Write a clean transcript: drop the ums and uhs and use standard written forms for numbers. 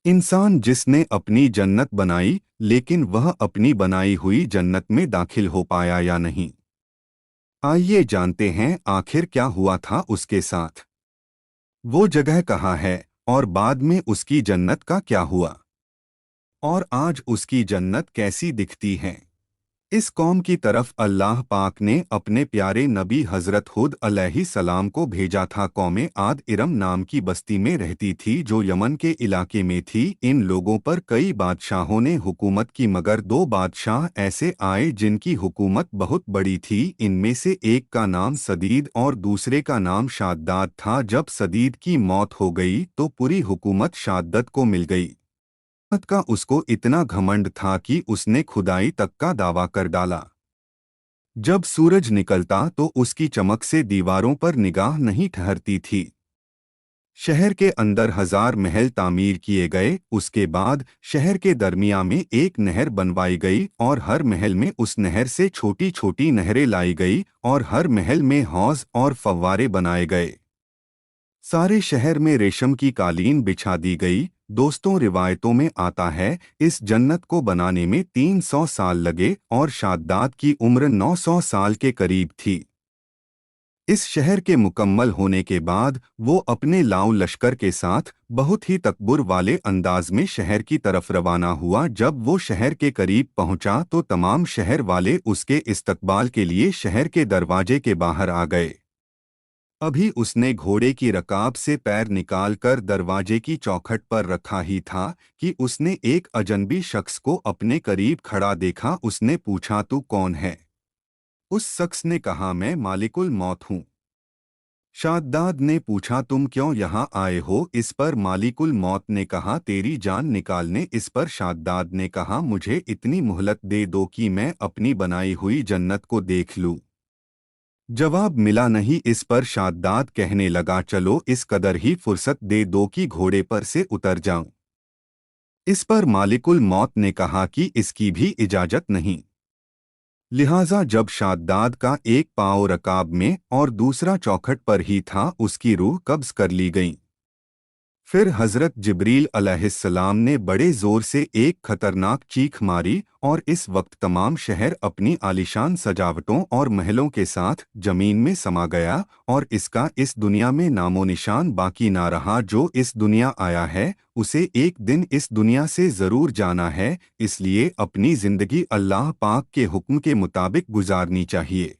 इंसान जिसने अपनी जन्नत बनाई लेकिन वह अपनी बनाई हुई जन्नत में दाखिल हो पाया या नहीं। आइए जानते हैं आखिर क्या हुआ था उसके साथ। वो जगह कहाँ है और बाद में उसकी जन्नत का क्या हुआ और आज उसकी जन्नत कैसी दिखती है। इस कौम की तरफ अल्लाह पाक ने अपने प्यारे नबी हजरत हुद अलैहिस्सलाम को भेजा था। कौमे आद इरम नाम की बस्ती में रहती थी जो यमन के इलाके में थी। इन लोगों पर कई बादशाहों ने हुकूमत की मगर दो बादशाह ऐसे आए जिनकी हुकूमत बहुत बड़ी थी। इनमें से एक का नाम सदीद और दूसरे का नाम शाद्दाद था। जब सदीद की मौत हो गई तो पूरी हुकूमत शाद्दत को मिल गई। का उसको इतना घमंड था कि उसने खुदाई तक का दावा कर डाला। जब सूरज निकलता तो उसकी चमक से दीवारों पर निगाह नहीं ठहरती थी। शहर के अंदर 1000 महल तामीर किए गए। उसके बाद शहर के दरमिया में एक नहर बनवाई गई और हर महल में उस नहर से छोटी छोटी नहरें लाई गई और हर महल में हौज और फव्वारे बनाए गए। सारे शहर में रेशम की कालीन बिछा दी गई। दोस्तों, रिवायतों में आता है इस जन्नत को बनाने में 300 साल लगे और शाद्दाद की उम्र 900 साल के करीब थी। इस शहर के मुकम्मल होने के बाद वो अपने लाओ लश्कर के साथ बहुत ही तकब्बुर वाले अंदाज में शहर की तरफ रवाना हुआ। जब वो शहर के करीब पहुंचा तो तमाम शहर वाले उसके इस्तकबाल के लिए शहर के दरवाजे के बाहर आ गए। अभी उसने घोड़े की रकाब से पैर निकालकर दरवाजे की चौखट पर रखा ही था कि उसने एक अजनबी शख्स को अपने करीब खड़ा देखा। उसने पूछा, तू कौन है? उस शख्स ने कहा, मैं मालिकुल मौत हूँ। शाद्दाद ने पूछा, तुम क्यों यहाँ आए हो? इस पर मालिकुल मौत ने कहा, तेरी जान निकालने। इस पर शाद्दाद ने कहा, मुझे इतनी मोहलत दे दो कि मैं अपनी बनाई हुई जन्नत को देख लूँ। जवाब मिला नहीं। इस पर शाद्दाद कहने लगा, चलो इस कदर ही फुर्सत दे दो कि घोड़े पर से उतर जाऊं। इस पर मालिकुल मौत ने कहा कि इसकी भी इजाजत नहीं। लिहाजा जब शाद्दाद का एक पाँव रकाब में और दूसरा चौखट पर ही था, उसकी रूह कब्ज कर ली गई। फिर हजरत जिब्रील अलैहिस्सलाम ने बड़े जोर से एक खतरनाक चीख मारी और इस वक्त तमाम शहर अपनी आलीशान सजावटों और महलों के साथ जमीन में समा गया और इसका इस दुनिया में नामो निशान बाकी ना रहा। जो इस दुनिया आया है उसे एक दिन इस दुनिया से ज़रूर जाना है, इसलिए अपनी ज़िंदगी अल्लाह पाक के हुक्म के मुताबिक गुजारनी चाहिए।